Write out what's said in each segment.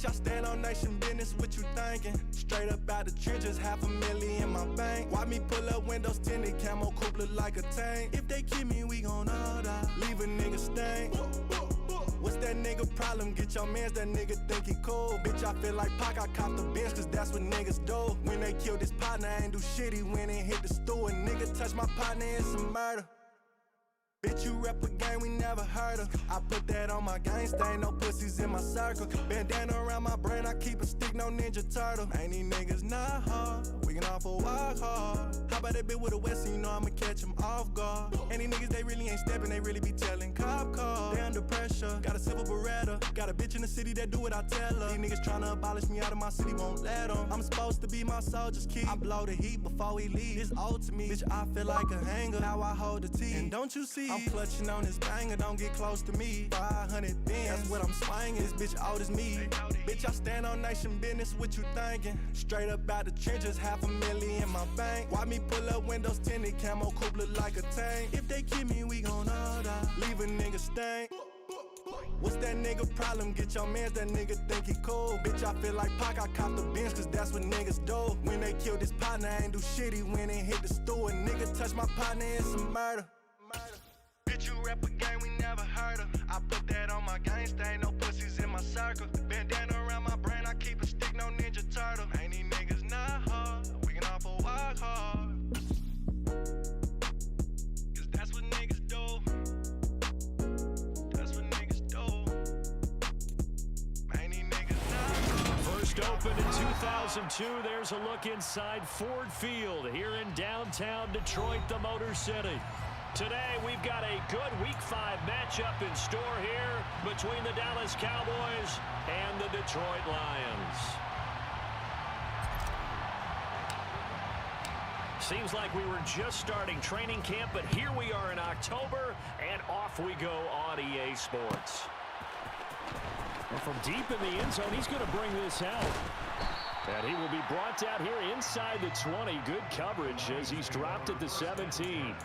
Bitch, I stand on nation business, what you thinking? Straight up out the trenches, $500,000 in my bank. Why me pull up windows tinted, camo coupe look like a tank? If they kill me, we gon' all die. Leave a nigga stank. What's that nigga problem? Get your mans, that nigga think he cool. Bitch, I feel like Pac, I cop the bench, cause that's what niggas do. When they killed his partner, I ain't do shit, he went and hit the stool. A nigga touch my partner, it's some murder. Bitch, you rep a game we never heard of. I put that on my gangsta, ain't no pussies in my circle. Bandana around my brain, I keep a stick, no Ninja Turtle. Ain't these niggas not hard, we can all for walk hard. How about that bitch with a West, so you know I'ma catch them off guard. And these niggas, they really ain't stepping, they really be telling cop cars. They under pressure, got a silver Beretta. Got a bitch in the city that do what I tell her. These niggas tryna abolish me out of my city, won't let them. I'm supposed to be my soldier's key. I blow the heat before we leave. It's old to me, bitch, I feel like a hanger. Now I hold the T, and don't you see? I'm clutching on this banger, don't get close to me. 500 bins, that's what I'm swinging. This bitch old as me. Bitch, I stand on nation business, what you thinking? Straight up out the trenches, $500,000 in my bank. Why me pull up windows tinted, camo coupe look like a tank? If they kill me, we gon' all die. Leave a nigga stank. What's that nigga problem? Get your mans, that nigga think he cool. Bitch, I feel like Pac, I cop the bench, cause that's what niggas do. When they killed his partner, I ain't do shit, he went and hit the stool. A nigga touch my partner, it's some murder. Bitch, you rep a game we never heard of. I put that on my gangsta, ain't no pussies in my circle. Bandana around my brain, I keep a stick, no Ninja Turtle. Ain't these niggas not hard, we can all for walk hard. Cause that's what niggas do. That's what niggas do. Ain't these niggas not hard. First opened in 2002, there's a look inside Ford Field here in downtown Detroit, the Motor City. Today, we've got a good Week 5 matchup in store here between the Dallas Cowboys and the Detroit Lions. Seems like we were just starting training camp, but here we are in October, and off we go on EA Sports. And from deep in the end zone, he's going to bring this out. And he will be brought down here inside the 20. Good coverage as he's dropped at the 17.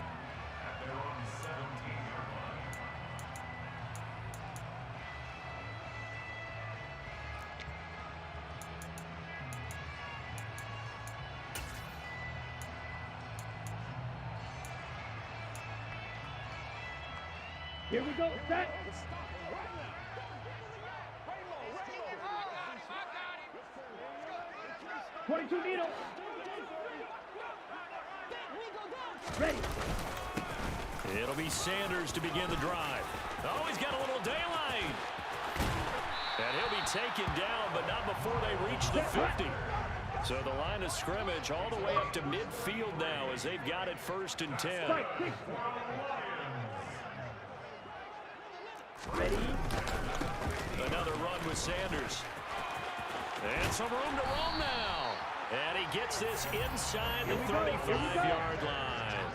Here we go, set. 22 needle. Ready. It'll be Sanders to begin the drive. Oh, he's got a little daylight. And he'll be taken down, but not before they reach the 50. So the line of scrimmage all the way up to midfield now as they've got it 1st and 10. Ready. Another run with Sanders. And some room to roam now. And he gets this inside the 35-yard line.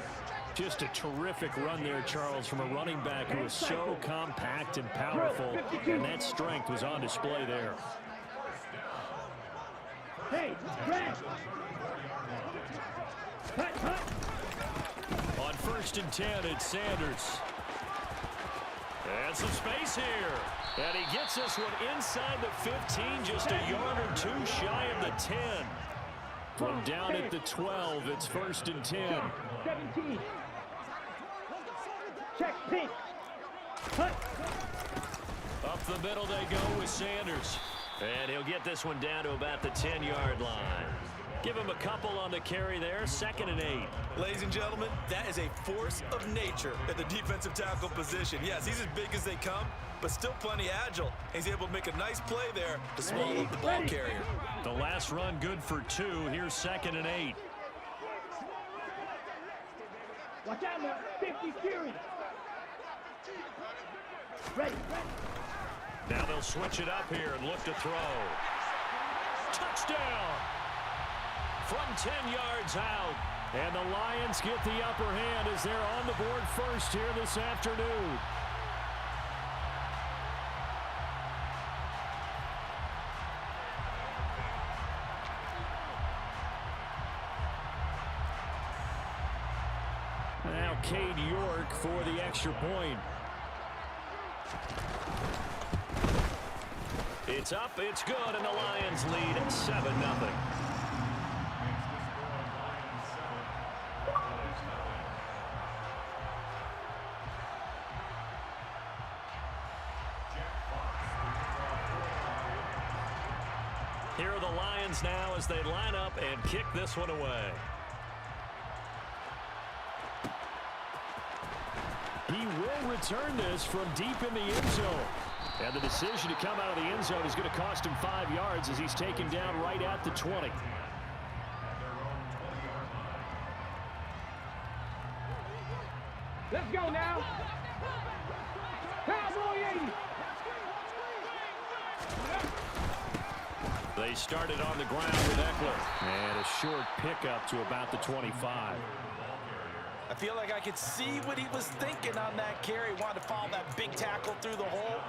Just a terrific run there, Charles, from a running back who is so compact and powerful. And that strength was on display there. Hey, Greg. Cut. On 1st and 10, it's Sanders. And some space here. And he gets this one inside the 15, just a yard or two shy of the 10. From down at the 12, it's 1st and 10. 17. Check, pink. Cut. Up the middle they go with Sanders. And he'll get this one down to about the 10-yard line. Give him a couple on the carry there, 2nd and 8. Ladies and gentlemen, that is a force of nature at the defensive tackle position. Yes, he's as big as they come, but still plenty agile. He's able to make a nice play there to swallow up the ball carrier. The last run good for 2. Here's 2nd and 8. Watch out now, 50 series. Ready. Now they'll switch it up here and look to throw. Touchdown! From 10 yards out. And the Lions get the upper hand as they're on the board first here this afternoon. Now Cade York for the extra point. It's up, it's good, and the Lions lead 7-0. Here are the Lions now as they line up and kick this one away. He will return this from deep in the end zone. And the decision to come out of the end zone is going to cost him 5 yards as he's taken down right at the 20. Let's go now. Cowboy 80. They started on the ground with Eckler. And a short pickup to about the 25. I feel like I could see what he was thinking on that carry. Wanted to follow that big tackle through the hole.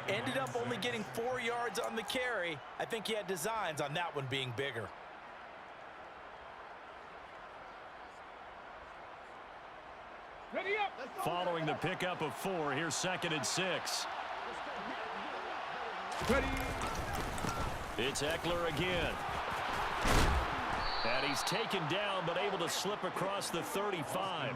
Ended up only getting 4 yards on the carry. I think he had designs on that one being bigger. Ready up. Following the pickup of 4, here's 2nd and 6. Ready. It's Eckler again. And he's taken down but able to slip across the 35.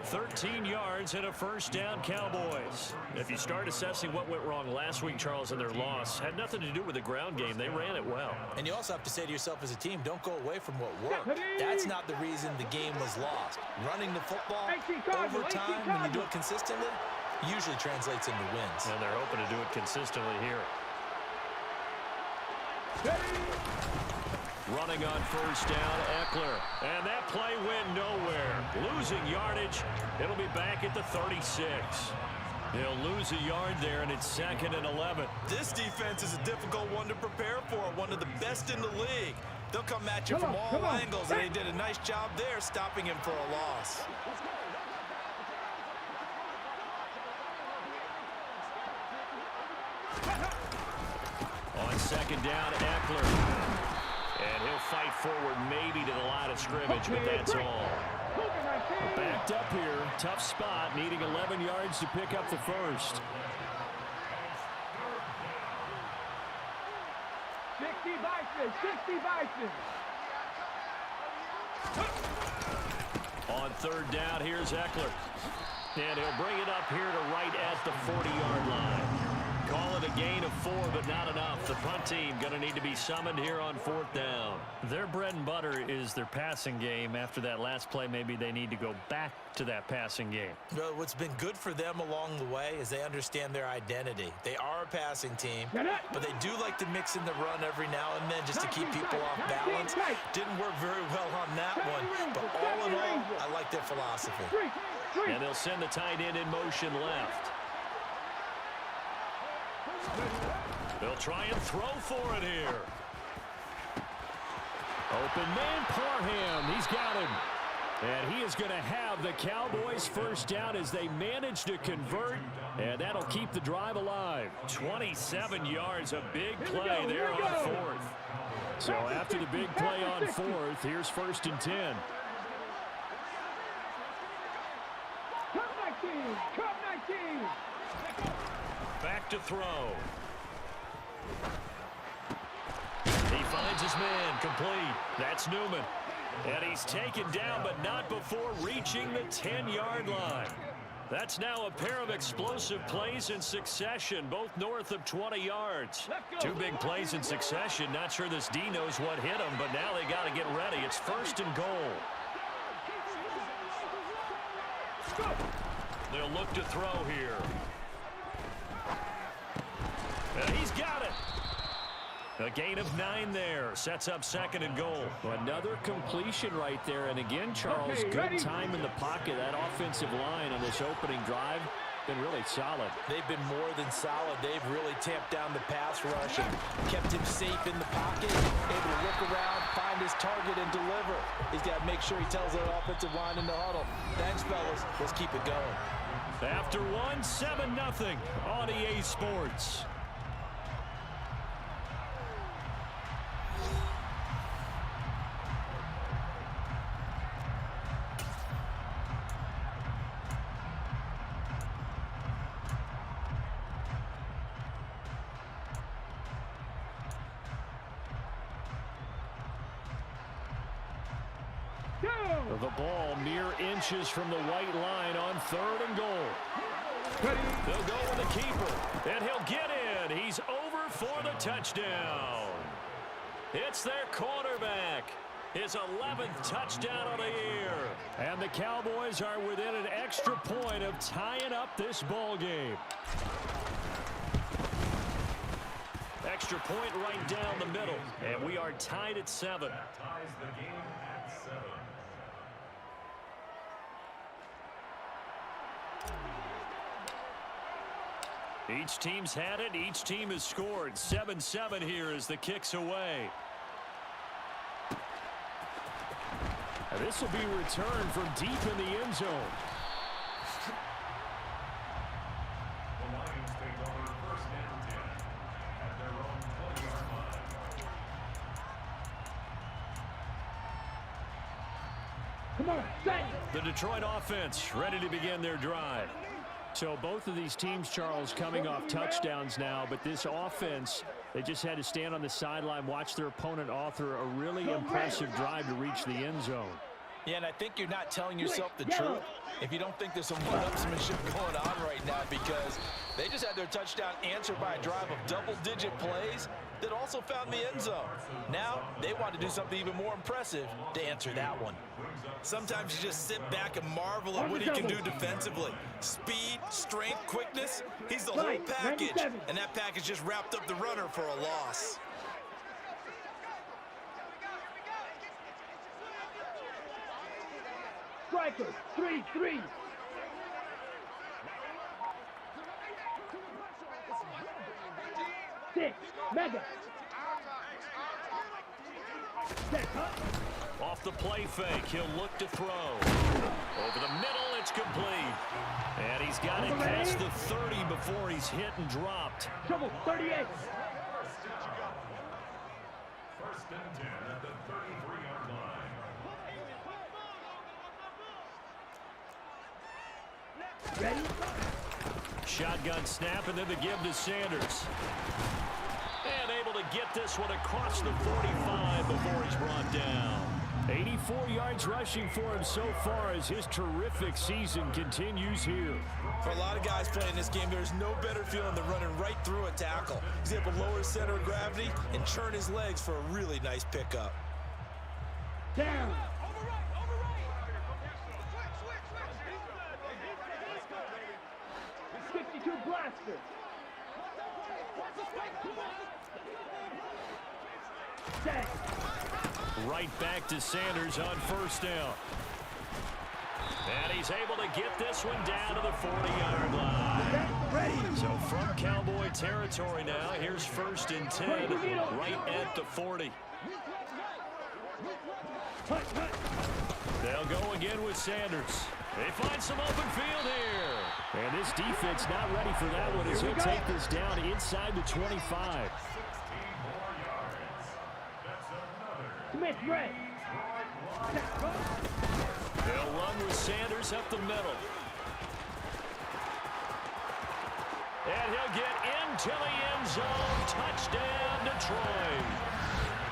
13 yards and a first down, Cowboys. If you start assessing what went wrong last week, Charles, in their loss, had nothing to do with the ground game. They ran it well. And you also have to say to yourself as a team, don't go away from what worked. That's not the reason the game was lost. Running the football over time, when you do it consistently, usually translates into wins. And they're hoping to do it consistently here. Running on first down, Eckler. And that play went nowhere. Losing yardage. It'll be back at the 36. They'll lose a yard there, and it's 2nd and 11. This defense is a difficult one to prepare for. One of the best in the league. They'll come at you from all angles, and they did a nice job there stopping him for a loss. On 2nd down, Eckler. And he'll fight forward maybe to the line of scrimmage, but that's all. Backed up here. Tough spot, needing 11 yards to pick up the first. 60 Bison, 60 Bison. On 3rd down, here's Eckler. And he'll bring it up here to right at the 40-yard line. Call it a gain of 4, but not enough. The punt team going to need to be summoned here on 4th down. Their bread and butter is their passing game. After that last play, maybe they need to go back to that passing game. Well, what's been good for them along the way is they understand their identity. They are a passing team, but they do like to mix in the run every now and then just to keep people off balance. Didn't work very well on that one, but all in all, I like their philosophy. And they'll send the tight end in motion left. They'll try and throw for it here. Open man, Parham. He's got him. And he is going to have the Cowboys first down as they manage to convert. And that'll keep the drive alive. 27 yards, a big play there on 4th. So after the big play on 4th, here's 1st and 10. Come 19, come 19. Back to throw. He finds his man, complete. That's Newman. And he's taken down, but not before reaching the 10-yard line. That's now a pair of explosive plays in succession, both north of 20 yards. 2 big plays in succession. Not sure this D knows what hit him, but now they got to get ready. It's 1st and goal. They'll look to throw here. And he's got it. A gain of 9 there. Sets up 2nd and goal. Another completion right there. And again, Charles, good time in the pocket. That offensive line on this opening drive been really solid. They've been more than solid. They've really tamped down the pass rush and kept him safe in the pocket, able to look around, find his target, and deliver. He's got to make sure he tells that offensive line in the huddle, thanks, fellas. Let's keep it going. After 7-0 on EA Sports. Two. The ball mere inches from the white line on 3rd and goal. Ready. They'll go with the keeper, and he'll get in. He's over for the touchdown. It's their quarterback. His 11th touchdown of the year. And the Cowboys are within an extra point of tying up this ball game. Extra point right down the middle, and we are tied at 7. That ties the game at 7. Each team's had it. Each team has scored. 7-7 here as the kick's away. And this will be returned from deep in the end zone. The Lions take over 1st and 10 at their own 20-yard line. Come on, set. The Detroit offense ready to begin their drive. So both of these teams, Charles, coming off touchdowns now, but this offense, they just had to stand on the sideline, watch their opponent author a really impressive drive to reach the end zone. Yeah, and I think you're not telling yourself the truth if you don't think there's some one-upsmanship going on right now, because they just had their touchdown answered by a drive of double-digit plays that also found the end zone. Now, they want to do something even more impressive to answer that one. Sometimes you just sit back and marvel at what he can do defensively. Speed, strength, quickness, he's the whole package. And that package just wrapped up the runner for a loss. Strikers, 3-3. Six, mega. Off the play fake, he'll look to throw. Over the middle, it's complete. And he's got it past the 30 before he's hit and dropped. Trouble, 38. 1st and 10 at the 33-yard line. Ready? Shotgun snap, and then the give to Sanders. And able to get this one across the 45 before he's brought down. 84 yards rushing for him so far as his terrific season continues here. For a lot of guys playing this game, there's no better feeling than running right through a tackle. He's able to lower his center of gravity and churn his legs for a really nice pickup. Down. 62 blaster. Set. Right back to Sanders on 1st down. And he's able to get this one down to the 40-yard line. So from Cowboy territory now, here's 1st and 10, right at the 40. They'll go again with Sanders. They find some open field here. And this defense not ready for that one as he'll take this down inside the 25. Smith, red. They'll run with Sanders up the middle. And he'll get into the end zone. Touchdown, Detroit.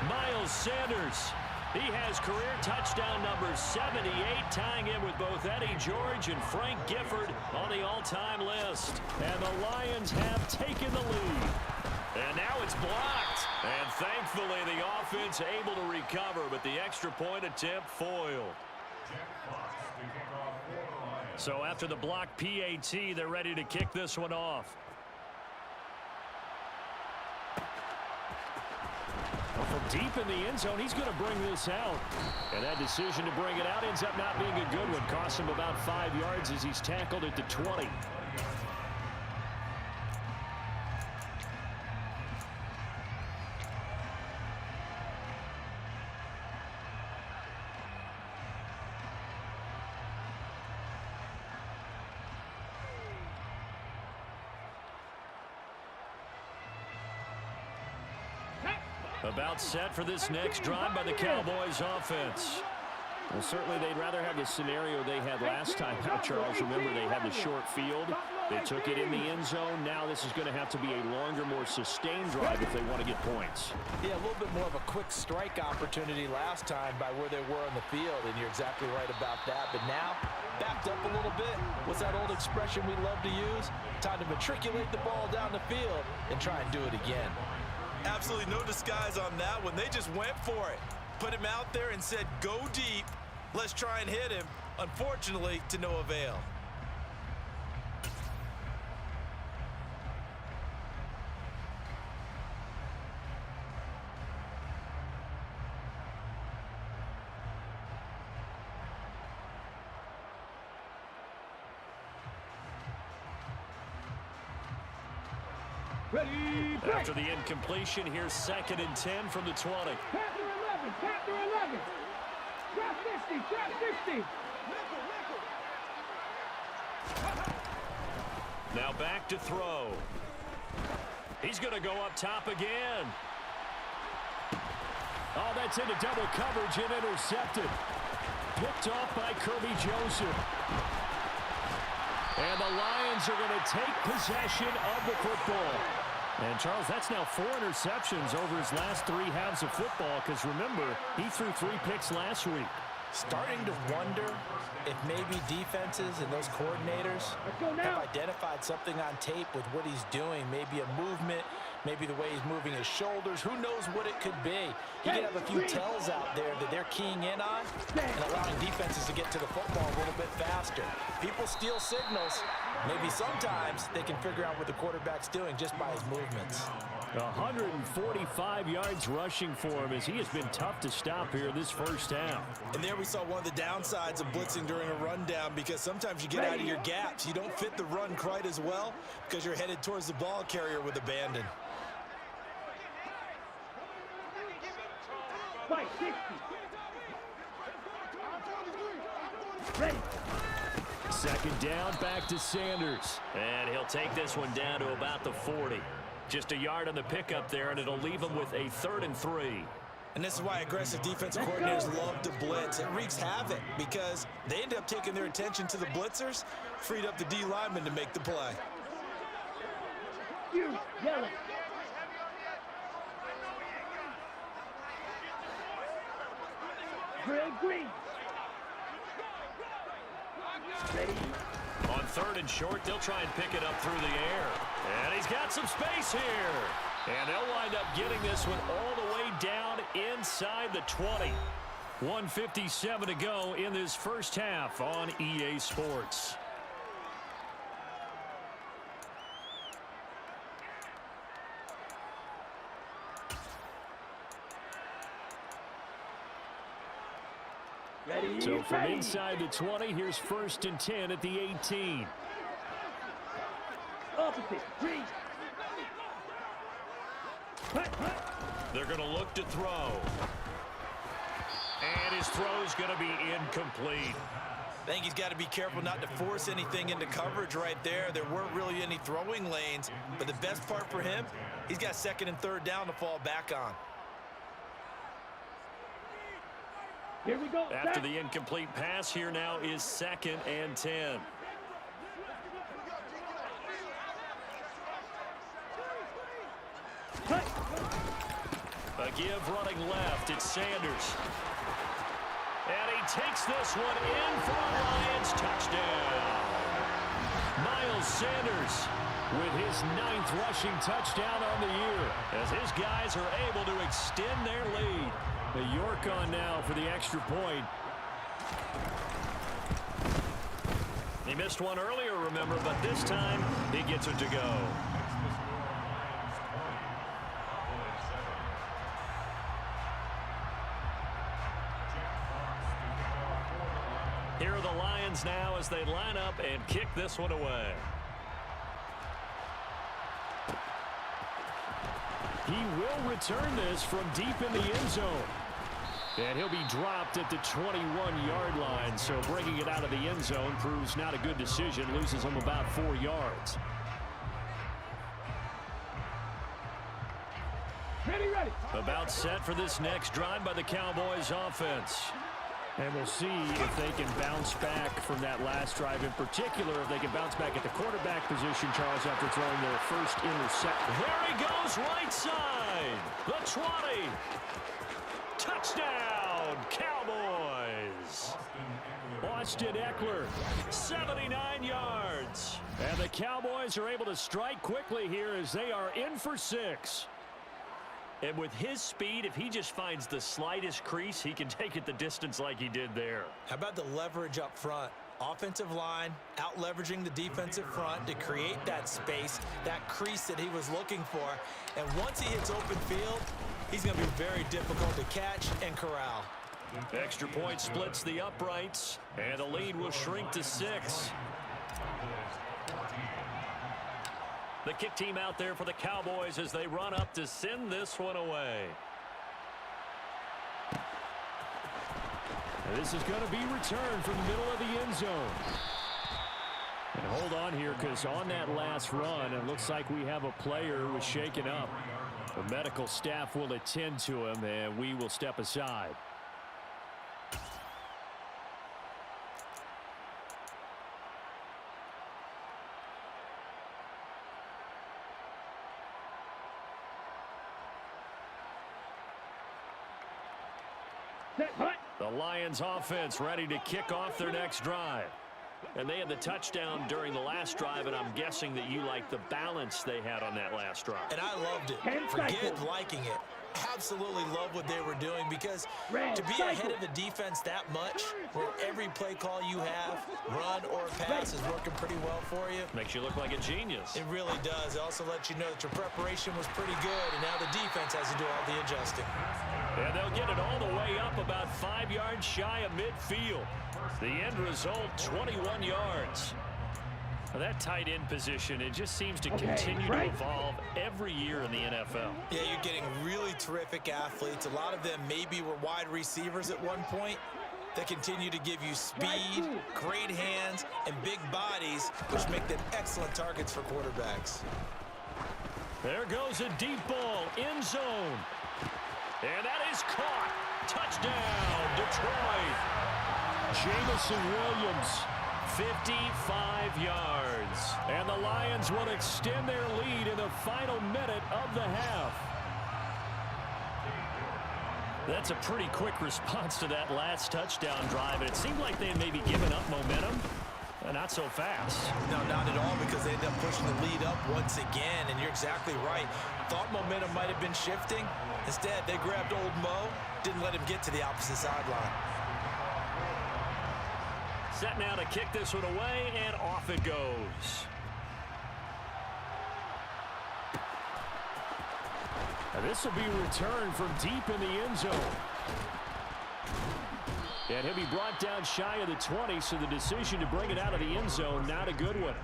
Miles Sanders. He has career touchdown number 78, tying in with both Eddie George and Frank Gifford on the all-time list. And the Lions have taken the lead. And now it's blocked. And thankfully the offense able to recover, but the extra point attempt foiled. So after the block PAT, they're ready to kick this one off. From deep in the end zone, he's going to bring this out. And that decision to bring it out ends up not being a good one. Cost him about 5 yards as he's tackled at the 20. About set for this next drive by the Cowboys offense. Well, certainly they'd rather have the scenario they had last time out, Charles. Remember, they had the short field. They took it in the end zone. Now this is going to have to be a longer, more sustained drive if they want to get points. Yeah, a little bit more of a quick strike opportunity last time by where they were on the field, and you're exactly right about that. But now, backed up a little bit. What's that old expression we love to use? Time to matriculate the ball down the field and try and do it again. Absolutely no disguise on that one. They just went for it. Put him out there and said, go deep. Let's try and hit him. Unfortunately, to no avail. Ready, After the incompletion, here's 2nd and 10 from the 20. Chapter 11, chapter 11. Drop 50, drop 50. Now back to throw. He's going to go up top again. Oh, that's into double coverage and intercepted. Picked off by Kirby Joseph. And the Lions are going to take possession of the football. And, Charles, that's now 4 interceptions over his last 3 halves of football because, remember, he threw 3 picks last week. Starting to wonder if maybe defenses and those coordinators have identified something on tape with what he's doing. Maybe a movement, maybe the way he's moving his shoulders. Who knows what it could be? He could have a few tells out there that they're keying in on and allowing defenses to get to the football a little bit faster. People steal signals. Maybe sometimes they can figure out what the quarterback's doing just by his movements. 145 yards rushing for him as he has been tough to stop here this first half. And there we saw one of the downsides of blitzing during a rundown because sometimes you get out of your gaps. You don't fit the run quite as well because you're headed towards the ball carrier with abandon. Fight 60. Ready. 2nd down, back to Sanders. And he'll take this one down to about the 40. Just a yard on the pickup there, and it'll leave him with a 3rd and 3. And this is why aggressive defensive coordinators love to blitz. It wreaks havoc because they end up taking their attention to the blitzers, freed up the D lineman to make the play. You, yellow. Green. Ready. On 3rd and short, they'll try and pick it up through the air. And he's got some space here. And they'll wind up getting this one all the way down inside the 20. 1:57 to go in this first half on EA Sports. Ready. So from inside the 20, here's 1st and 10 at the 18. Opposite. Green. They're going to look to throw. And his throw's going to be incomplete. I think he's got to be careful not to force anything into coverage right there. There weren't really any throwing lanes. But the best part for him, he's got 2nd and 3rd down to fall back on. Here we go. After the incomplete pass, here now is 2nd and 10. A give running left. It's Sanders. And he takes this one in for a Lions touchdown. Miles Sanders with his 9th rushing touchdown on the year as his guys are able to extend their lead. The York on now for the extra point. He missed one earlier, remember, but this time he gets it to go. Here are the Lions now as they line up and kick this one away. He will return this from deep in the end zone. And he'll be dropped at the 21-yard line. So bringing it out of the end zone proves not a good decision. Loses him about 4 yards. Ready. About set for this next drive by the Cowboys offense. And we'll see if they can bounce back from that last drive in particular, if they can bounce back at the quarterback position, Charles, after throwing their first interception. There he goes, right side. The 20. Touchdown, Cowboys. Austin Eckler, 79 yards. And the Cowboys are able to strike quickly here as they are in for 6. And with his speed, if he just finds the slightest crease, he can take it the distance like he did there. How about the leverage up front? Offensive line out leveraging the defensive front to create that space, that crease that he was looking for. And once he hits open field, he's going to be very difficult to catch and corral. Extra point splits the uprights, and the lead will shrink to 6. The kick team out there for the Cowboys as they run up to send this one away. And this is going to be returned from the middle of the end zone. And hold on here, because on that last run, it looks like we have a player who was shaken up. The medical staff will attend to him, and we will step aside. The Lions offense ready to kick off their next drive. And they had the touchdown during the last drive, and I'm guessing that you like the balance they had on that last drive. And I loved it. Forget liking it. Absolutely love what they were doing, because to be ahead of the defense that much, where every play call you have, run or pass, is working pretty well for you. Makes you look like a genius. It really does. It also lets you know that your preparation was pretty good, and now the defense has to do all the adjusting. And they'll get it all the way up about 5 yards shy of midfield. The end result, 21 yards. Well, that tight end position, it just seems to continue to evolve every year in the NFL. Yeah, you're getting really terrific athletes. A lot of them maybe were wide receivers at one point. They continue to give you speed, great hands, and big bodies, which make them excellent targets for quarterbacks. There goes a deep ball, end zone. And that is caught. Touchdown, Detroit. Jamison Williams, 55 yards. and the Lions will extend their lead in the final minute of the half. That's a pretty quick response to that last touchdown drive, and it seemed like they had maybe given up momentum. Not so fast. No, not at all, because they ended up pushing the lead up once again, and you're exactly right. Thought momentum might have been shifting. Instead, they grabbed old Mo, didn't let him get to the opposite sideline. Set now to kick this one away, and off it goes. And this will be returned from deep in the end zone. And he'll be brought down shy of the 20, so the decision to bring it out of the end zone, not a good one.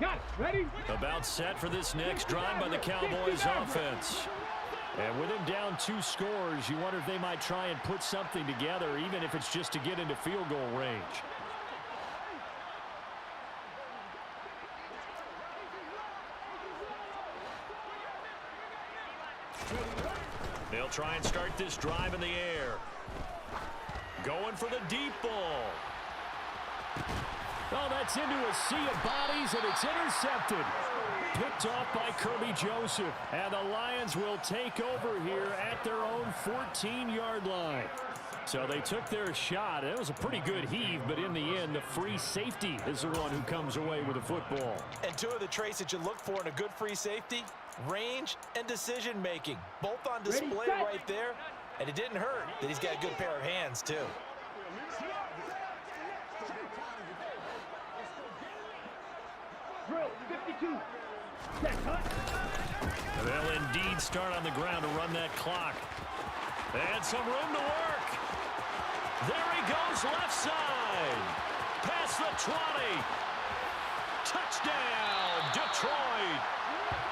Got it. Ready? About set for this next drive by the Cowboys offense. And with him down 2 scores, you wonder if they might try and put something together, even if it's just to get into field goal range. They'll try and start this drive in the air. Going for the deep ball. Oh, that's into a sea of bodies, and it's intercepted. Picked off by Kirby Joseph. And the Lions will take over here at their own 14-yard line. So they took their shot. It was a pretty good heave, but in the end, the free safety is the one who comes away with the football. And 2 of the traits that you look for in a good free safety: range and decision-making. Both on display right there. And it didn't hurt that he's got a good pair of hands, too. Drill 52. Set, hut. They'll indeed start on the ground to run that clock. And some room to work. There he goes, left side. Past the 20. Touchdown, Detroit.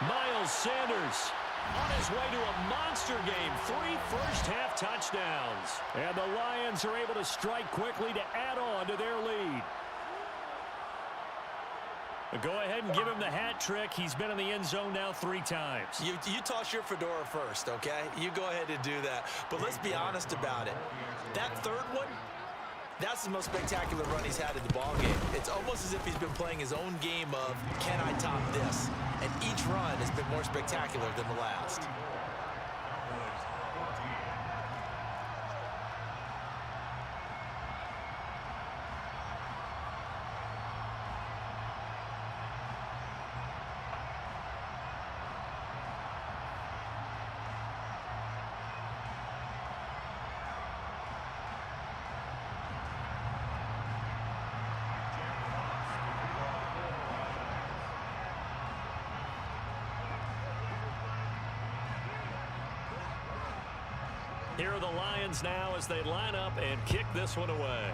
Miles Sanders On his way to a monster game. 3 first-half touchdowns. And the Lions are able to strike quickly to add on to their lead. Go ahead and give him the hat trick. He's been in the end zone now 3 times. You toss your fedora first, okay? You go ahead and do that. But let's be honest about it. That third one, that's the most spectacular run he's had in the ballgame. It's almost as if he's been playing his own game of, can I top this? And each run has been more spectacular than the last. Here are the Lions now as they line up and kick this one away.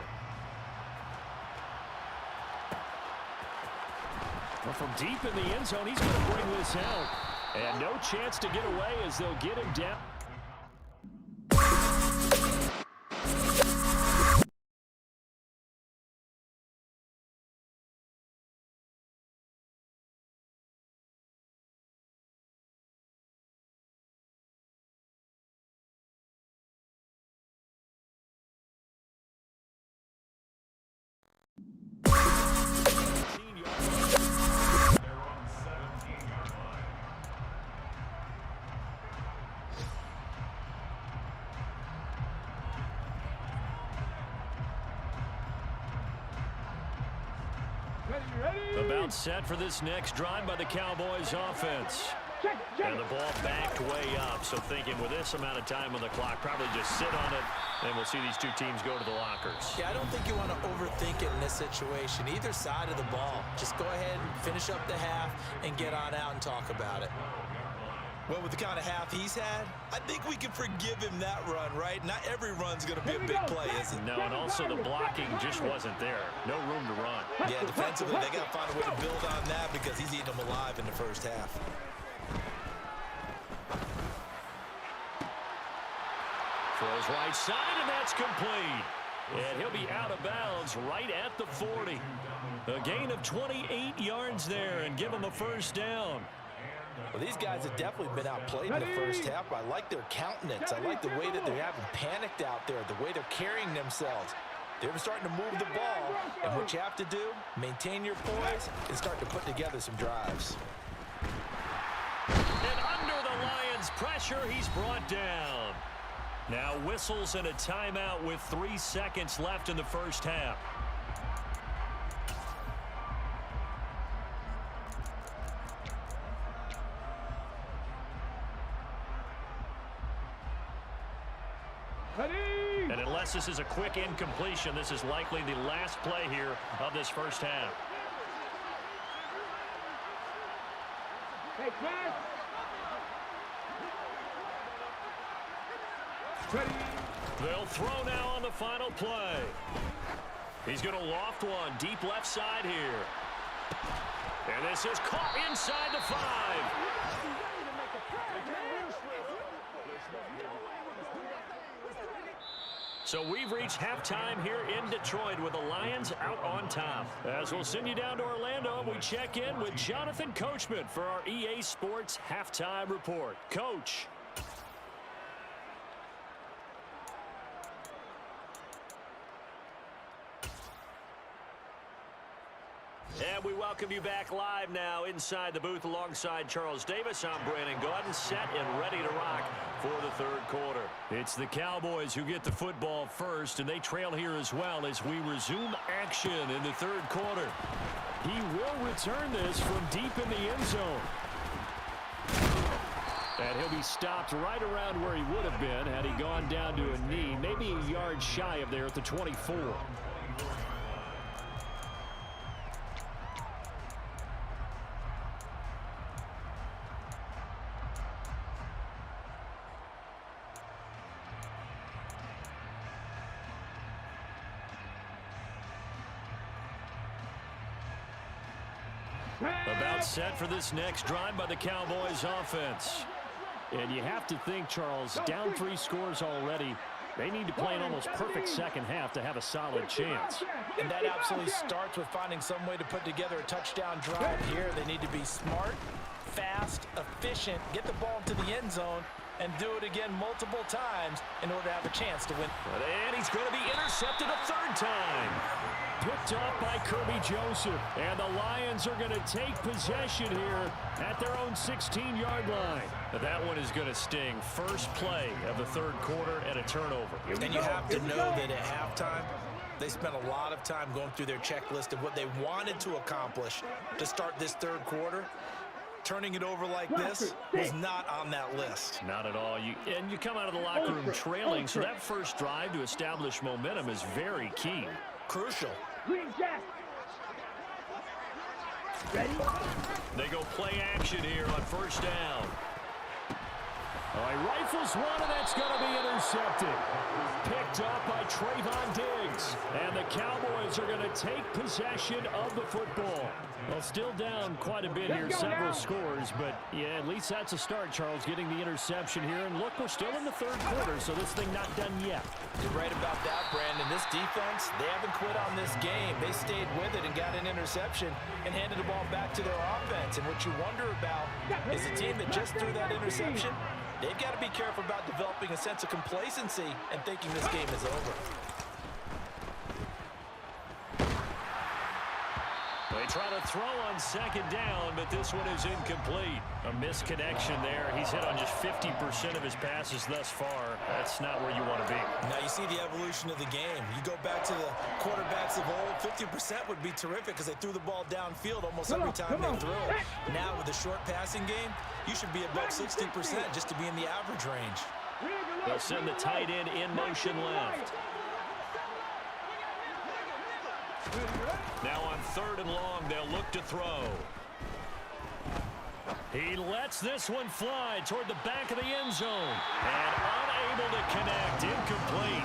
Well, from deep in the end zone, he's going to bring this out. And no chance to get away as they'll get him down. About set for this next drive by the Cowboys offense. And the ball backed way up. So thinking with this amount of time on the clock, probably just sit on it, and we'll see these two teams go to the lockers. Yeah, I don't think you want to overthink it in this situation. Either side of the ball. Just go ahead and finish up the half and get on out and talk about it. Well, with the kind of half he's had, I think we can forgive him that run, right? Not every run's going to be a big play, is it? No, and also the blocking just wasn't there. No room to run. Yeah, defensively, they got to find a way to build on that because he's eating them alive in the first half. Throws right side, and that's complete. And he'll be out of bounds right at the 40. A gain of 28 yards there and give him a first down. Well, these guys have definitely been outplayed in the first half. I like their countenance. I like the way that they're having panicked out there, the way they're carrying themselves. They're starting to move the ball, and what you have to do, maintain your poise and start to put together some drives. And under the Lions' pressure, he's brought down. Now whistles and a timeout with 3 seconds left in the first half. And unless this is a quick incompletion, this is likely the last play here of this first half. Hey, pass. They'll throw now on the final play. He's going to loft one deep left side here. And this is caught inside the 5. So we've reached halftime here in Detroit with the Lions out on top. As we'll send you down to Orlando, we check in with Jonathan Coachman for our EA Sports Halftime Report. Coach. And we welcome you back live now inside the booth alongside Charles Davis. I'm Brandon Gaudin, set and ready to rock for the third quarter. It's the Cowboys who get the football first, and they trail here as well as we resume action in the third quarter. He will return this from deep in the end zone. And he'll be stopped right around where he would have been had he gone down to a knee, maybe a yard shy of there at the 24. About set for this next drive by the Cowboys offense. And you have to think, Charles, down 3 scores already. They need to play an almost perfect second half to have a solid chance. And that absolutely starts with finding some way to put together a touchdown drive here. They need to be smart, fast, efficient, get the ball into the end zone, and do it again multiple times in order to have a chance to win. And he's going to be intercepted a third time. Picked off by Kirby Joseph. And the Lions are going to take possession here at their own 16-yard line. But that one is going to sting. First play of the third quarter and a turnover. And you have to know that at halftime, they spent a lot of time going through their checklist of what they wanted to accomplish to start this third quarter. Turning it over like this was not on that list. Not at all. And you come out of the locker room trailing, so that first drive to establish momentum is very key. Crucial. Ready? They go play action here on first down. He rifles one, and that's going to be intercepted. Picked up by Trayvon Diggs. And the Cowboys are going to take possession of the football. Well, still down quite a bit here, several scores. But, yeah, at least that's a start, Charles, getting the interception here. And, look, we're still in the third quarter, so this thing not done yet. You're right about that, Brandon. This defense, they haven't quit on this game. They stayed with it and got an interception and handed the ball back to their offense. And what you wonder about is a team that just threw that interception. They've got to be careful about developing a sense of complacency and thinking this game is over. They try to throw on second down, but this one is incomplete. A misconnection there. He's hit on just 50% of his passes thus far. That's not where you want to be. Now you see the evolution of the game. You go back to the quarterbacks of old, 50% would be terrific because they threw the ball downfield almost every time they threw it. Now with the short passing game, you should be above 60% just to be in the average range. They'll send the tight end in motion left. Now on third and long, they'll look to throw. He lets this one fly toward the back of the end zone. And unable to connect, incomplete.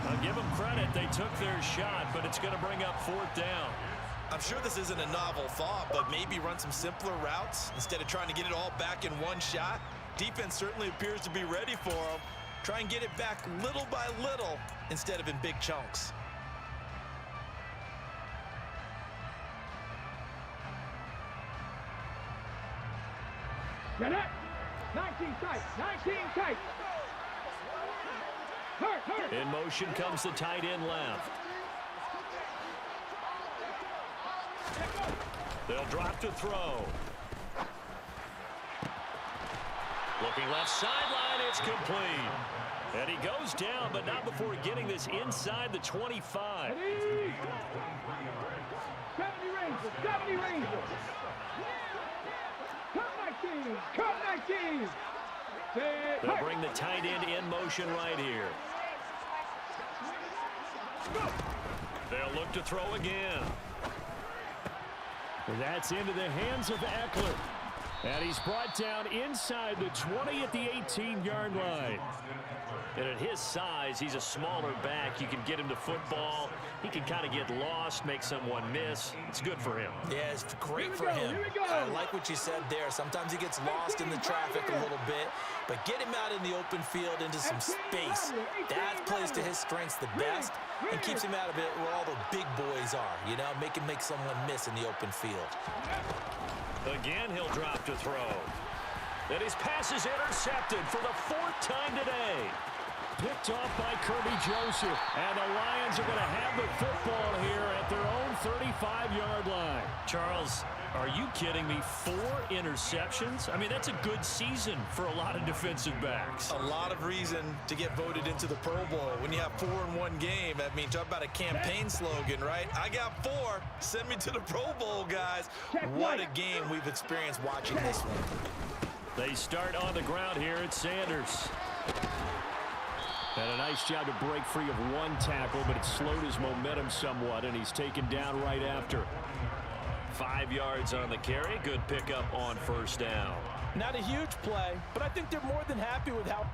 I'll give them credit, they took their shot, but it's going to bring up fourth down. I'm sure this isn't a novel thought, but maybe run some simpler routes instead of trying to get it all back in one shot. Defense certainly appears to be ready for them. Try and get it back little by little instead of in big chunks. Get it! 19 tight! 19 tight! Hurt! In motion comes the tight end left. They'll drop to throw. Looking left sideline, it's complete. And he goes down, but not before getting this inside the 25. 70 Rangers! 70 Rangers! Cut 19! They'll bring the tight end in motion right here. They'll look to throw again. And that's into the hands of Eckler. And he's brought down inside the 20 at the 18-yard line. And at his size, he's a smaller back. You can get him to football. He can kind of get lost, make someone miss. It's good for him. Yeah, it's great for him. I like what you said there. Sometimes he gets lost in the traffic a little bit, but get him out in the open field into some space. That plays to his strengths the best and keeps him out of it where all the big boys are, you know, make someone miss in the open field. Again, he'll drop to throw. And his pass is intercepted for the fourth time today. Picked off by Kirby Joseph. And the Lions are going to have the football here at their own 35-yard line. Charles, are you kidding me? 4 interceptions? I mean, that's a good season for a lot of defensive backs. A lot of reason to get voted into the Pro Bowl. When you have 4 in one game, I mean, talk about a campaign slogan, right? I got 4. Send me to the Pro Bowl, guys. What a game we've experienced watching this one. They start on the ground here at Sanders. And a nice job to break free of one tackle, but it slowed his momentum somewhat, and he's taken down right after. 5 yards on the carry. Good pickup on first down. Not a huge play, but I think they're more than happy with how...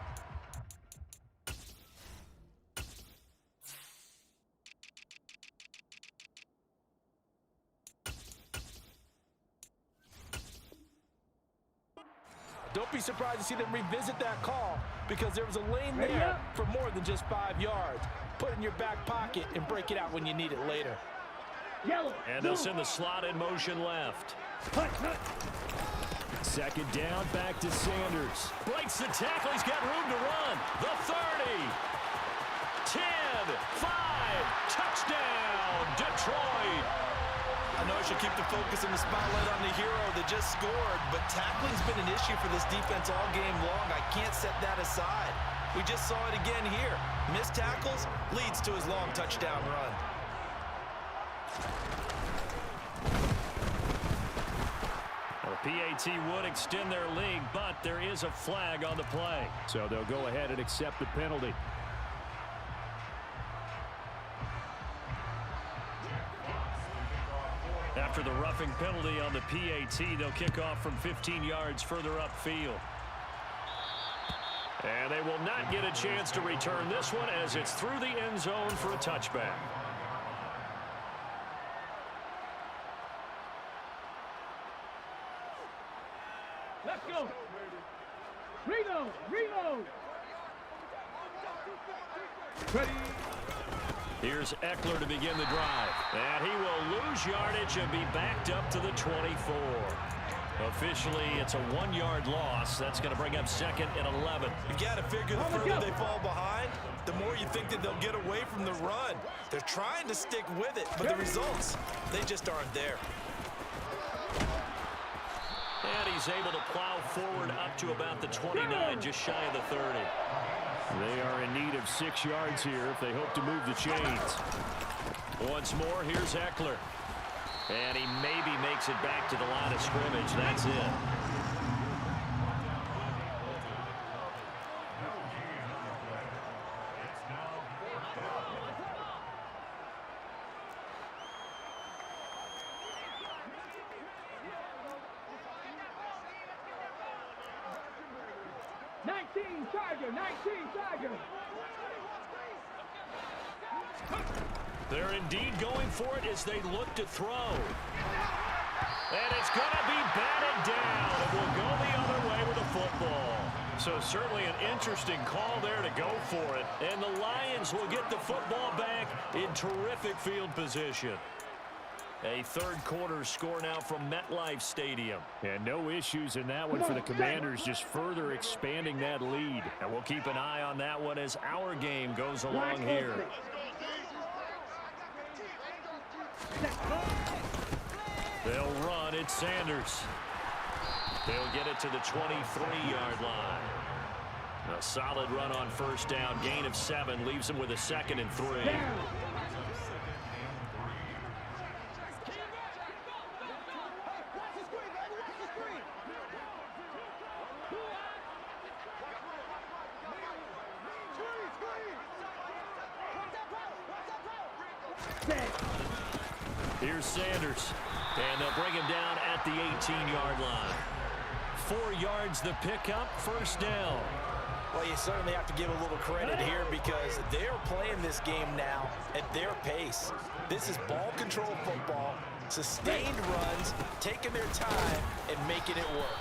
Don't be surprised to see them revisit that call because there was a lane there for more than just 5 yards. Put it in your back pocket and break it out when you need it later. And they'll send the slot in motion left. Second down, back to Sanders. Breaks the tackle. He's got room to run. The 30. 10. 5. Touchdown, Detroit. I know I should keep the focus and the spotlight on the hero that just scored, but tackling's been an issue for this defense all game long. I can't set that aside. We just saw it again here. Missed tackles leads to his long touchdown run. The PAT would extend their lead, but there is a flag on the play. So they'll go ahead and accept the penalty. After the roughing penalty on the PAT, they'll kick off from 15 yards further upfield. And they will not get a chance to return this one as it's through the end zone for a touchback. Let's go. Reload. Reload. Ready. Here's Eckler to begin the drive. And he will lose yardage and be backed up to the 24. Officially, it's a 1-yard loss. That's going to bring up second and 11. You got to figure the further they fall behind, the more you think that they'll get away from the run. They're trying to stick with it, but the results, they just aren't there. And he's able to plow forward up to about the 29, just shy of the 30. They are in need of 6 yards here if they hope to move the chains. Once more, here's Eckler. And he maybe makes it back to the line of scrimmage. That's it. They're indeed going for it as they look to throw. And it's going to be batted down. It will go the other way with the football. So certainly an interesting call there to go for it. And the Lions will get the football back in terrific field position. A third-quarter score now from MetLife Stadium. And no issues in that one for the Commanders, just further expanding that lead. And we'll keep an eye on that one as our game goes along here. They'll run. It's Sanders. They'll get it to the 23-yard line. A solid run on first down. Gain of 7 leaves them with a 2nd and 3. Here's Sanders, and they'll bring him down at the 18-yard line. 4 yards the pickup, first down. Well, you certainly have to give a little credit here because they're playing this game now at their pace. This is ball control football, sustained runs, taking their time and making it work.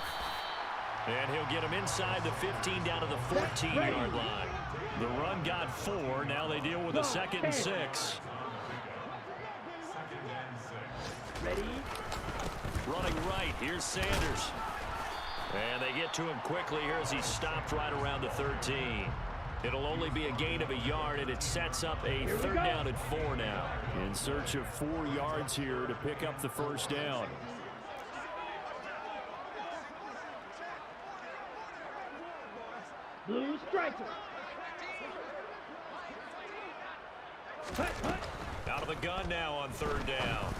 And he'll get him inside the 15 down to the 14-yard line. The run got 4. Now they deal with a 2nd and 6. Ready? Running right, here's Sanders. And they get to him quickly here as he stopped right around the 13. It'll only be a gain of 1 yard, and it sets up a 3rd down and 4 now. In search of 4 yards here to pick up the first down. Blue striker. Out of the gun now on 3rd down.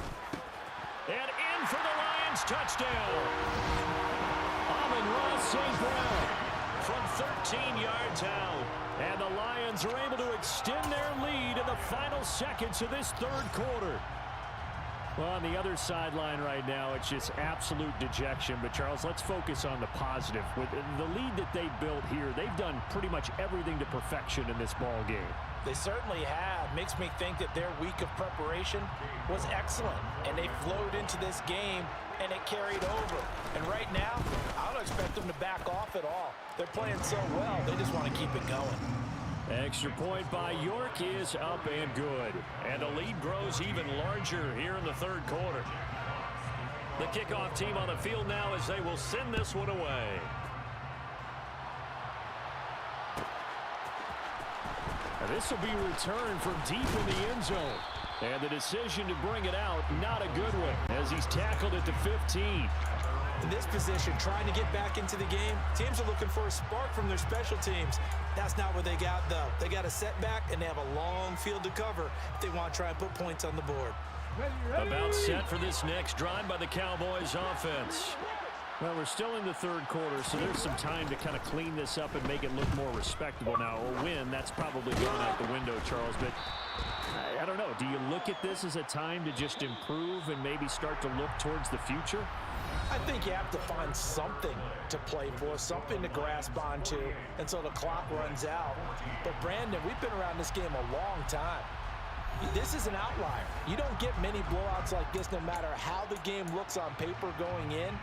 And in for the Lions, touchdown. Amon-Ra St. Brown from 13 yards out. And the Lions are able to extend their lead in the final seconds of this 3rd quarter. Well, on the other sideline right now, it's just absolute dejection. But, Charles, let's focus on the positive. With the lead that they built here, they've done pretty much everything to perfection in this ball game. They certainly have. Makes me think that their week of preparation was excellent. And they flowed into this game, and it carried over. And right now, I don't expect them to back off at all. They're playing so well, they just want to keep it going. Extra point by York is up and good. And the lead grows even larger here in the third quarter. The kickoff team on the field now as they will send this one away. And this will be returned from deep in the end zone. And the decision to bring it out, not a good one, as he's tackled at the 15. In this position, trying to get back into the game, teams are looking for a spark from their special teams. That's not what they got, though. They got a setback, and they have a long field to cover if they want to try and put points on the board. About set for this next drive by the Cowboys offense. Well, we're still in the third quarter, so there's some time to kind of clean this up and make it look more respectable. Now, a win, that's probably going out the window, Charles, but I don't know. Do you look at this as a time to just improve and maybe start to look towards the future? I think you have to find something to play for, something to grasp onto until the clock runs out. But, Brandon, we've been around this game a long time. This is an outlier. You don't get many blowouts like this no matter how the game looks on paper going in.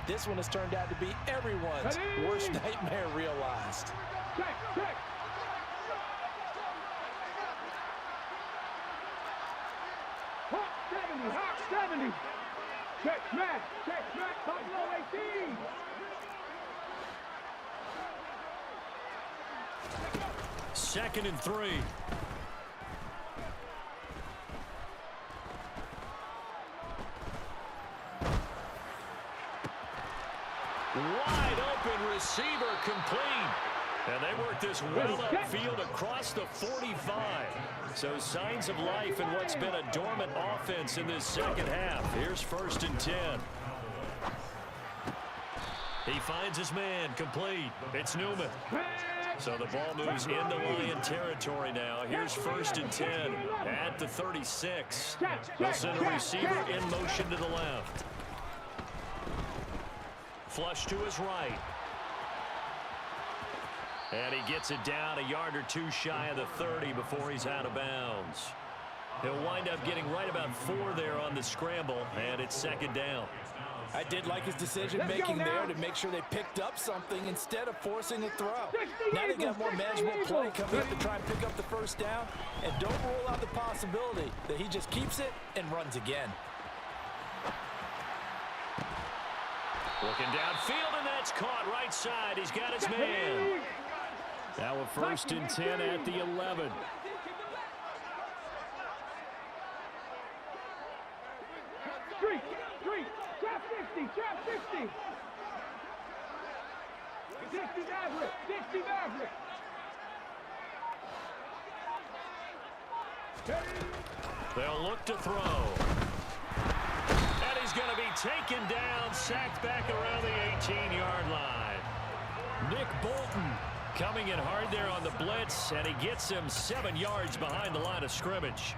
This one has turned out to be everyone's worst nightmare realized. Check. Hot 70. Check smack, Buffalo 18. Second and 3. Wide open receiver complete. And they work this well upfield across the 45. So signs of life in what's been a dormant offense in this second half. Here's 1st and 10. He finds his man complete. It's Newman. So the ball moves into Lion territory now. Here's 1st and 10 at the 36. They'll send a receiver in motion to the left. Flush to his right. And he gets it down a yard or two shy of the 30 before he's out of bounds. He'll wind up getting right about 4 there on the scramble, and it's 2nd down. I did like his decision-making there to make sure they picked up something instead of forcing a throw. Now they got more manageable play coming up to try and pick up the 1st down, and don't rule out the possibility that he just keeps it and runs again. Looking downfield, and that's caught right side. He's got his man. Now a 1st and 10 at the 11. Street, trap 50. 60 Maverick. They'll look to throw. And he's going to be taken down, sacked back around the 18-yard line. Nick Bolton coming in hard there on the blitz, and he gets him 7 yards behind the line of scrimmage.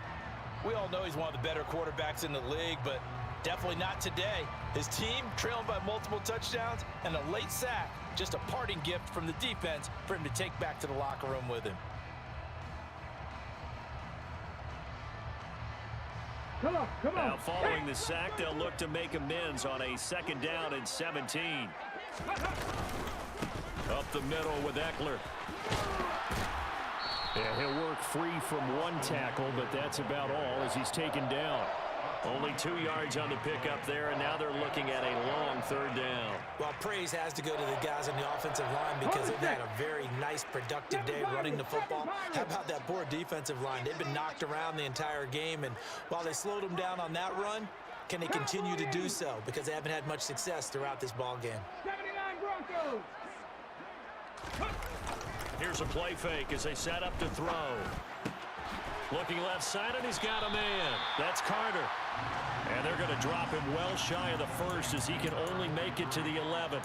We all know he's one of the better quarterbacks in the league, but definitely not today. His team trailed by multiple touchdowns and a late sack. Just a parting gift from the defense for him to take back to the locker room with him. Come on. Now following the sack, they'll look to make amends on a 2nd down and 17. Up the middle with Eckler. Yeah, he'll work free from one tackle, but that's about all as he's taken down. Only 2 yards on the pickup there, and now they're looking at a long 3rd down. Well, praise has to go to the guys on the offensive line because they've had a very nice, productive day running the football. How about that poor defensive line? They've been knocked around the entire game, and while they slowed them down on that run, can they continue to do so? Because they haven't had much success throughout this ball game. 79 Broncos. Here's a play fake as they set up to throw. Looking left side, and he's got a man. That's Carter. And they're going to drop him well shy of the 1st as he can only make it to the 11.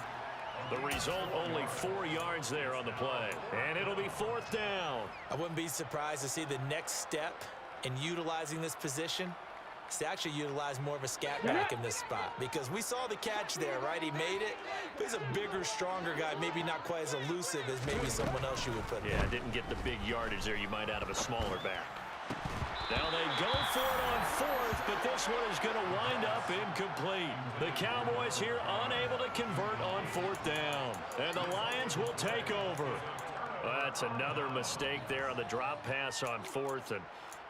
The result, only 4 yards there on the play. And it'll be 4th down. I wouldn't be surprised to see the next step in utilizing this position is to actually utilize more of a scat back in this spot. Because we saw the catch there, right? He made it. But he's a bigger, stronger guy, maybe not quite as elusive as maybe someone else you would put there. Yeah, didn't get the big yardage there you might out of a smaller back. Now they go for it on fourth, but this one is going to wind up incomplete. The Cowboys here unable to convert on fourth down. And the Lions will take over. That's another mistake there on the drop pass on fourth, and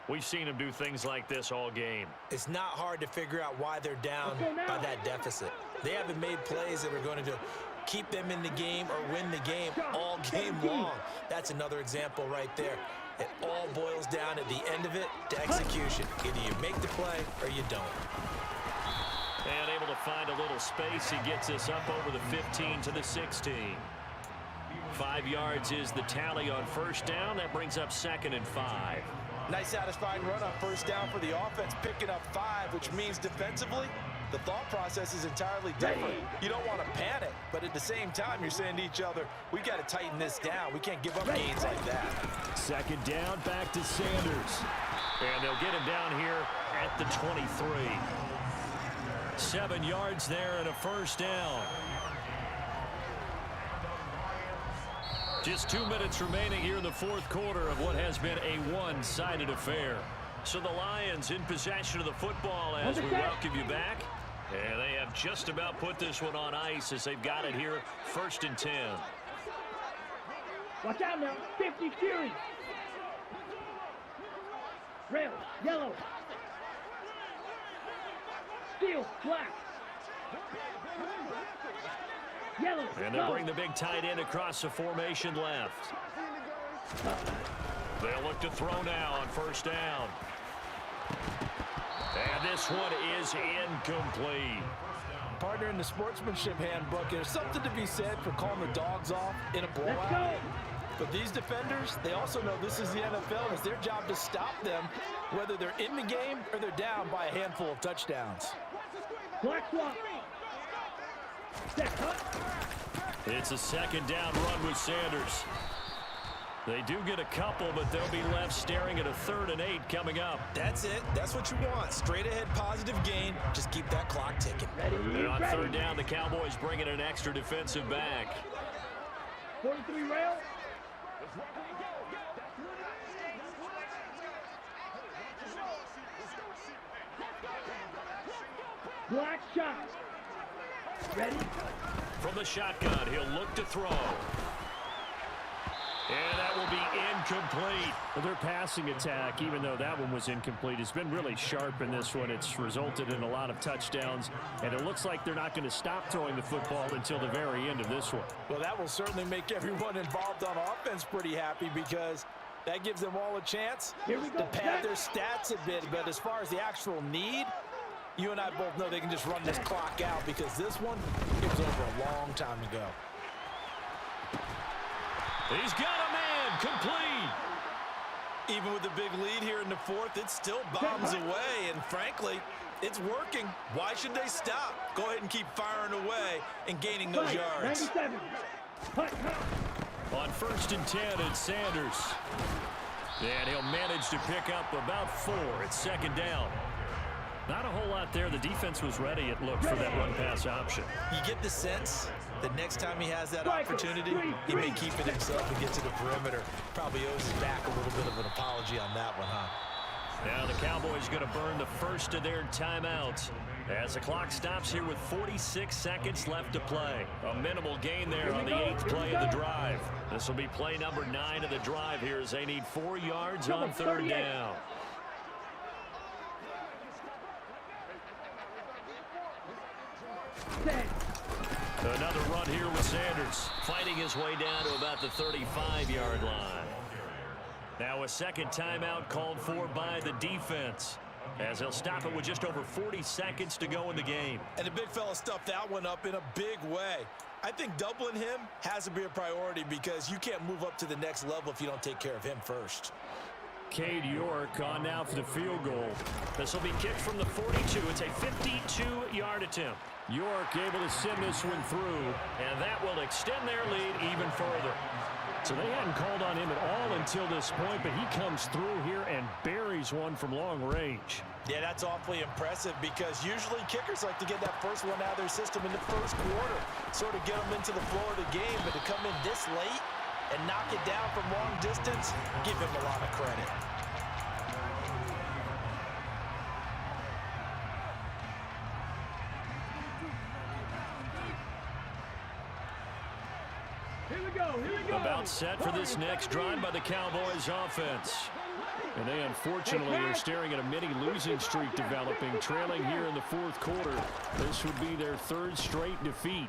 we've seen them do things like this all game. It's not hard to figure out why they're down by that deficit. They haven't made plays that are going to keep them in the game or win the game all game long. That's another example right there. It all boils down at the end of it to execution. Either you make the play or you don't. And able to find a little space. He gets us up over the 15 to the 16. 5 yards is the tally on first down. That brings up 2nd and 5. Nice satisfying run on first down for the offense, picking up 5, which means defensively, the thought process is entirely different. You don't want to panic, but at the same time, you're saying to each other, we've got to tighten this down. We can't give up gains like that. 2nd down, back to Sanders. And they'll get him down here at the 23. 7 yards there and a first down. Just 2 minutes remaining here in the fourth quarter of what has been a one-sided affair. So the Lions in possession of the football as we welcome you back. And they have just about put this one on ice as they've got it here, 1st and 10. Watch out now. 50 Fury. Red, yellow. Steel, black. Yellow. And they'll bring the big tight end across the formation left. They'll look to throw now on first down. And this one is incomplete. Partner, in the sportsmanship handbook, there's something to be said for calling the dogs off in a blowout. But these defenders, they also know this is the NFL. It's their job to stop them, whether they're in the game or they're down by a handful of touchdowns. Black swap. It's a 2nd down run with Sanders. They do get a couple, but they'll be left staring at a 3rd and 8 coming up. That's it. That's what you want. Straight ahead positive gain. Just keep that clock ticking. And on 3rd down, the Cowboys bring in an extra defensive back. 43 rail. Black shot. Ready? From the shotgun, he'll look to throw. And that will be incomplete. Well, their passing attack, even though that one was incomplete, has been really sharp in this one. It's resulted in a lot of touchdowns, and it looks like they're not going to stop throwing the football until the very end of this one. Well, that will certainly make everyone involved on offense pretty happy because that gives them all a chance to pad their stats a bit. But as far as the actual need, you and I both know they can just run this clock out because this one, it was over a long time ago. He's got a man, complete. Even with the big lead here in the fourth, it still bombs away, and frankly, it's working. Why should they stop? Go ahead and keep firing away and gaining those yards. 97. On 1st and 10, it's Sanders. And he'll manage to pick up about 4. It's 2nd down. Not a whole lot there. The defense was ready, it looked, for that run-pass option. You get the sense that next time he has that opportunity, he may keep it himself and get to the perimeter. Probably owes his back a little bit of an apology on that one, huh? Now the Cowboys going to burn the first of their timeouts as the clock stops here with 46 seconds left to play. A minimal gain there on the 8th play of the drive. This will be play number 9 of the drive here as they need 4 yards on 3rd down. Another run here with Sanders, fighting his way down to about the 35-yard line. Now a 2nd timeout called for by the defense, as they'll stop it with just over 40 seconds to go in the game. And the big fella stuffed that one up in a big way. I think doubling him has to be a priority because you can't move up to the next level if you don't take care of him first. Cade York on now for the field goal. This will be kicked from the 42. It's a 52-yard attempt. York able to send this one through, and that will extend their lead even further. So they hadn't called on him at all until this point, but he comes through here and buries one from long range. Yeah, that's awfully impressive because usually kickers like to get that first one out of their system in the first quarter, sort of get them into the flow of the game, but to come in this late and knock it down from long distance, give him a lot of credit. Timeout set for this next drive by the Cowboys offense. And they unfortunately are staring at a mini losing streak developing, trailing here in the fourth quarter. This would be their third straight defeat.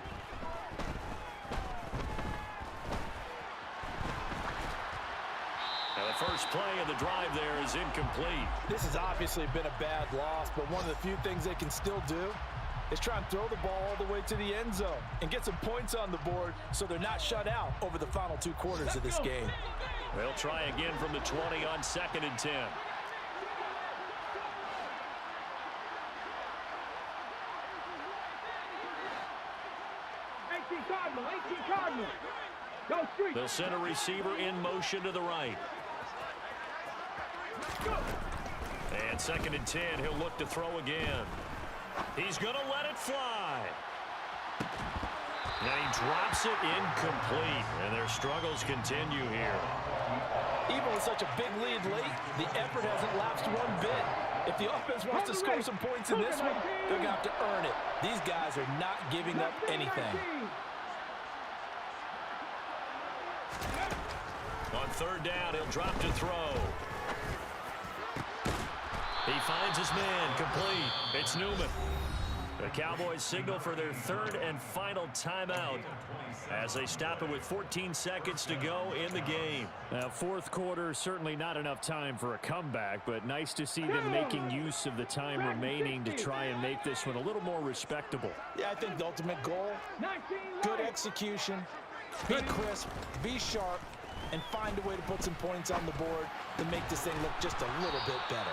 Now the first play of the drive there is incomplete. This has obviously been a bad loss, but one of the few things they can still do is try and throw the ball all the way to the end zone and get some points on the board so they're not shut out over the final 2 quarters of this game. They'll try again from the 20 on 2nd and 10. 18 Cardinal. Go street. They'll send a receiver in motion to the right. And 2nd and 10, he'll look to throw again. He's going to let it fly. And he drops it incomplete. And their struggles continue here. Even with such a big lead late, the effort hasn't lapsed one bit. If the offense wants to score some points in this one, they're going to have to earn it. These guys are not giving up anything. On 3rd down, he'll drop to throw. He finds his man, complete. It's Newman. The Cowboys signal for their 3rd and final timeout as they stop it with 14 seconds to go in the game. Now, fourth quarter, certainly not enough time for a comeback, but nice to see them making use of the time remaining to try and make this one a little more respectable. Yeah, I think the ultimate goal, good execution, be crisp, be sharp, and find a way to put some points on the board to make this thing look just a little bit better.